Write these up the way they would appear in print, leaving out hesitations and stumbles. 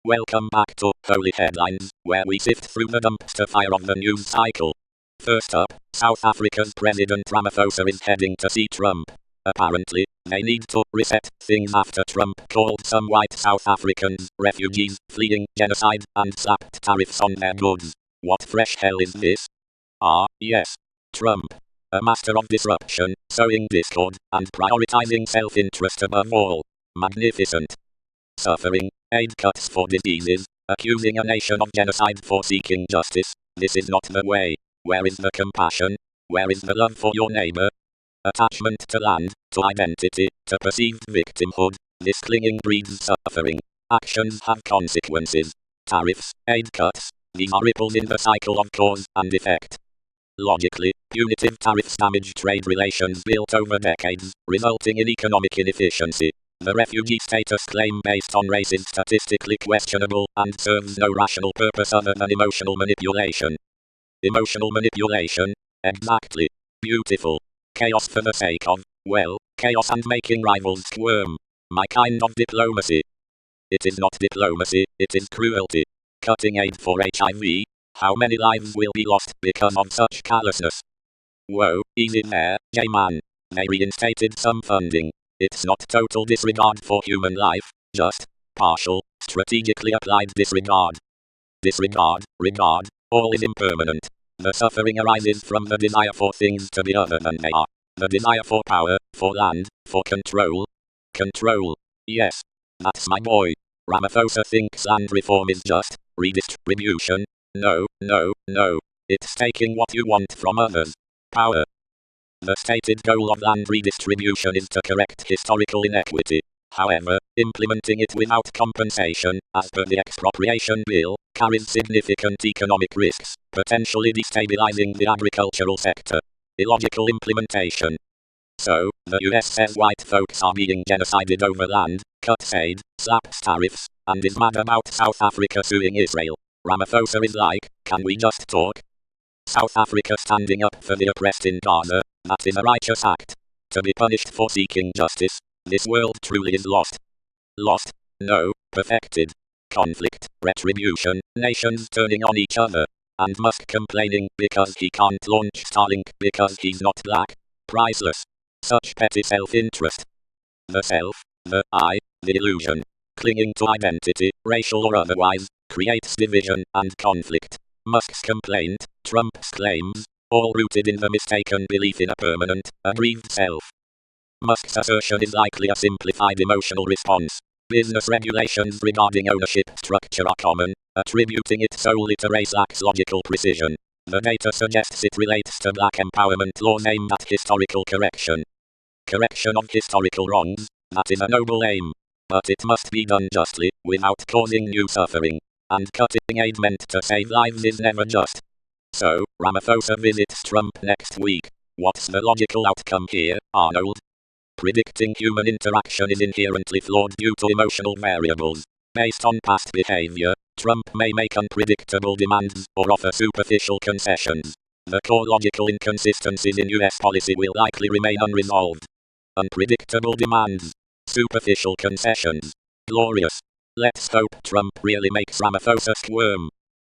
Welcome back to Holy Headlines, where we sift through the dumpster fire of the news cycle. First up, South Africa's President Ramaphosa is heading to see Trump. Apparently, they need to reset things after Trump called some white South Africans refugees, fleeing genocide, and slapped tariffs on their goods. What fresh hell is this? Ah, yes. Trump. A master of disruption, sowing discord, and prioritizing self-interest above all. Magnificent. Suffering, aid cuts for diseases, accusing a nation of genocide for seeking justice. This is not the way. Where is the compassion? Where is the love for your neighbor? Attachment to land, to identity, to perceived victimhood. This clinging breeds suffering. Actions have consequences. Tariffs, aid cuts. These are ripples in the cycle of cause and effect. Logically, punitive tariffs damage trade relations built over decades, resulting in economic inefficiency. The refugee status claim based on race is statistically questionable and serves no rational purpose other than emotional manipulation. Emotional manipulation? Exactly. Beautiful. Chaos for the sake of, well, chaos and making rivals squirm. My kind of diplomacy. It is not diplomacy, it is cruelty. Cutting aid for HIV? How many lives will be lost because of such callousness? Whoa, easy there, J-Man. They reinstated some funding. It's not total disregard for human life, just partial, strategically applied disregard. Disregard, regard, all is impermanent. The suffering arises from the desire for things to be other than they are. The desire for power, for land, for control. Control. Yes. That's my boy. Ramaphosa thinks land reform is just redistribution. No, no, no. It's taking what you want from others. Power. The stated goal of land redistribution is to correct historical inequity. However, implementing it without compensation, as per the expropriation bill, carries significant economic risks, potentially destabilizing the agricultural sector. Illogical implementation. So, the US says white folks are being genocided over land, cuts aid, slaps tariffs, and is mad about South Africa suing Israel. Ramaphosa is like, can we just talk? South Africa standing up for the oppressed in Gaza, that is a righteous act. To be punished for seeking justice, this world truly is lost. Lost? No, perfected. Conflict, retribution, nations turning on each other. And Musk complaining because he can't launch Starlink because he's not black. Priceless. Such petty self-interest. The self, the I, the illusion, clinging to identity, racial or otherwise, creates division and conflict. Musk's complaint, Trump's claims, all rooted in the mistaken belief in a permanent, aggrieved self. Musk's assertion is likely a simplified emotional response. Business regulations regarding ownership structure are common, attributing it solely to race lacks logical precision. The data suggests it relates to black empowerment laws aimed at historical correction. Correction of historical wrongs, that is a noble aim. But it must be done justly, without causing new suffering. And cutting aid meant to save lives is never just. So, Ramaphosa visits Trump next week. What's the logical outcome here, Arnold? Predicting human interaction is inherently flawed due to emotional variables. Based on past behavior, Trump may make unpredictable demands or offer superficial concessions. The core logical inconsistencies in US policy will likely remain unresolved. Unpredictable demands. Superficial concessions. Glorious. Let's hope Trump really makes Ramaphosa squirm.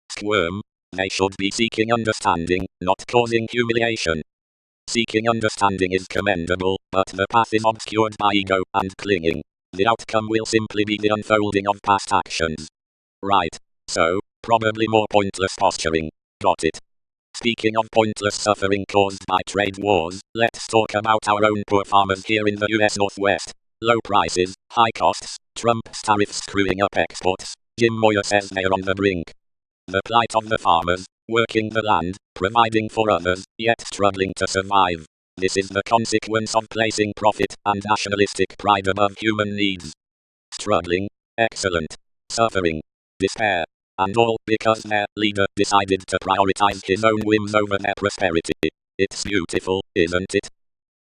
Squirm? They should be seeking understanding, not causing humiliation. Seeking understanding is commendable, but the path is obscured by ego and clinging. The outcome will simply be the unfolding of past actions. Right. So, probably more pointless posturing. Got it. Speaking of pointless suffering caused by trade wars, let's talk about our own poor farmers here in the US Northwest. Low prices, high costs, Trump's tariffs screwing up exports. Jim Moyer says they're on the brink. The plight of the farmers, working the land, providing for others, yet struggling to survive. This is the consequence of placing profit and nationalistic pride above human needs. Struggling, excellent, suffering, despair, and all because their leader decided to prioritize his own whims over their prosperity. It's beautiful, isn't it?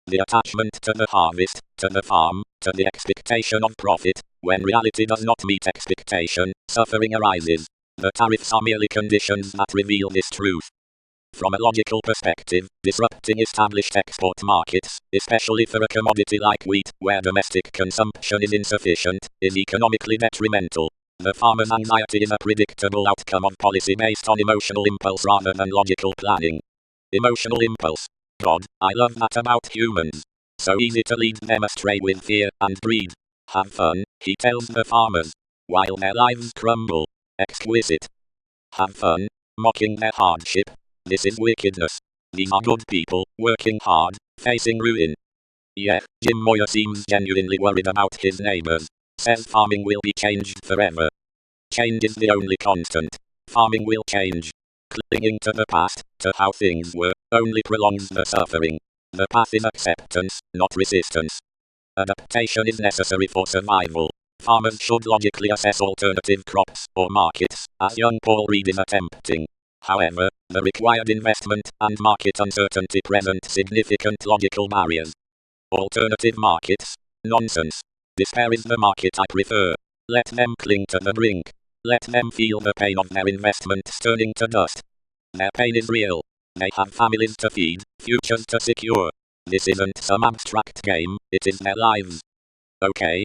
The attachment to the harvest, to the farm, to the expectation of profit. When reality does not meet expectation, suffering arises. The tariffs are merely conditions that reveal this truth. From a logical perspective, disrupting established export markets, especially for a commodity like wheat, where domestic consumption is insufficient, is economically detrimental. The farmer's anxiety is a predictable outcome of policy based on emotional impulse rather than logical planning. Emotional impulse. God, I love that about humans. So easy to lead them astray with fear and greed. Have fun, he tells the farmers, while their lives crumble. Exquisite. Have fun, mocking their hardship. This is wickedness. These are good people, working hard, facing ruin. Yeah, Jim Moyer seems genuinely worried about his neighbors. Says farming will be changed forever. Change is the only constant. Farming will change. Clinging to the past, to how things were, only prolongs the suffering. The path is acceptance, not resistance. Adaptation is necessary for survival. Farmers should logically assess alternative crops or markets, as young Paul Reed is attempting. However, the required investment and market uncertainty present significant logical barriers. Alternative markets? Nonsense. Despair is the market I prefer. Let them cling to the brink. Let them feel the pain of their investments turning to dust. Their pain is real. They have families to feed, futures to secure. This isn't some abstract game, it is their lives. Okay,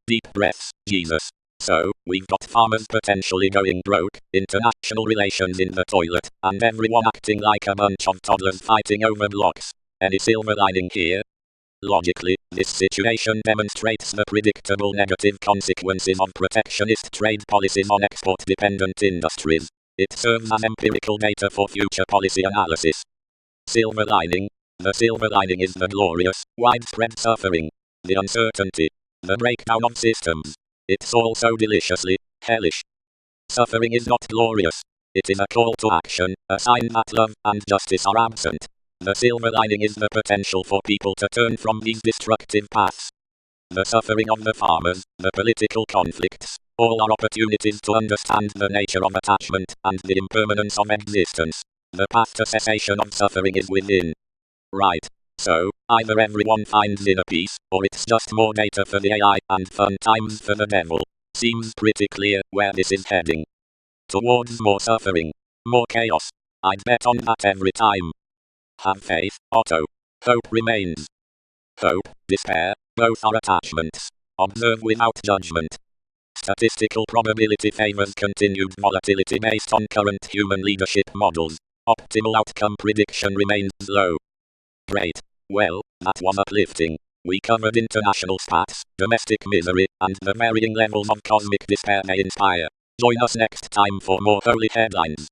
deep breaths, Jesus. So, we've got farmers potentially going broke, international relations in the toilet, and everyone acting like a bunch of toddlers fighting over blocks. Any silver lining here? Logically, this situation demonstrates the predictable negative consequences of protectionist trade policies on export-dependent industries. It serves as empirical data for future policy analysis. Silver lining. The silver lining is the glorious, widespread suffering. The uncertainty. The breakdown of systems. It's all so deliciously hellish. Suffering is not glorious. It is a call to action, a sign that love and justice are absent. The silver lining is the potential for people to turn from these destructive paths. The suffering of the farmers, the political conflicts, all are opportunities to understand the nature of attachment and the impermanence of existence. The path to cessation of suffering is within. Right. So, either everyone finds inner peace, or it's just more data for the AI and fun times for the devil. Seems pretty clear where this is heading. Towards more suffering. More chaos. I'd bet on that every time. Have faith, Otto. Hope remains. Hope, despair, both are attachments. Observe without judgment. Statistical probability favors continued volatility based on current human leadership models. Optimal outcome prediction remains low. Great. Well, that was uplifting. We covered international spats, domestic misery, and the varying levels of cosmic despair they inspire. Join us next time for more holy headlines.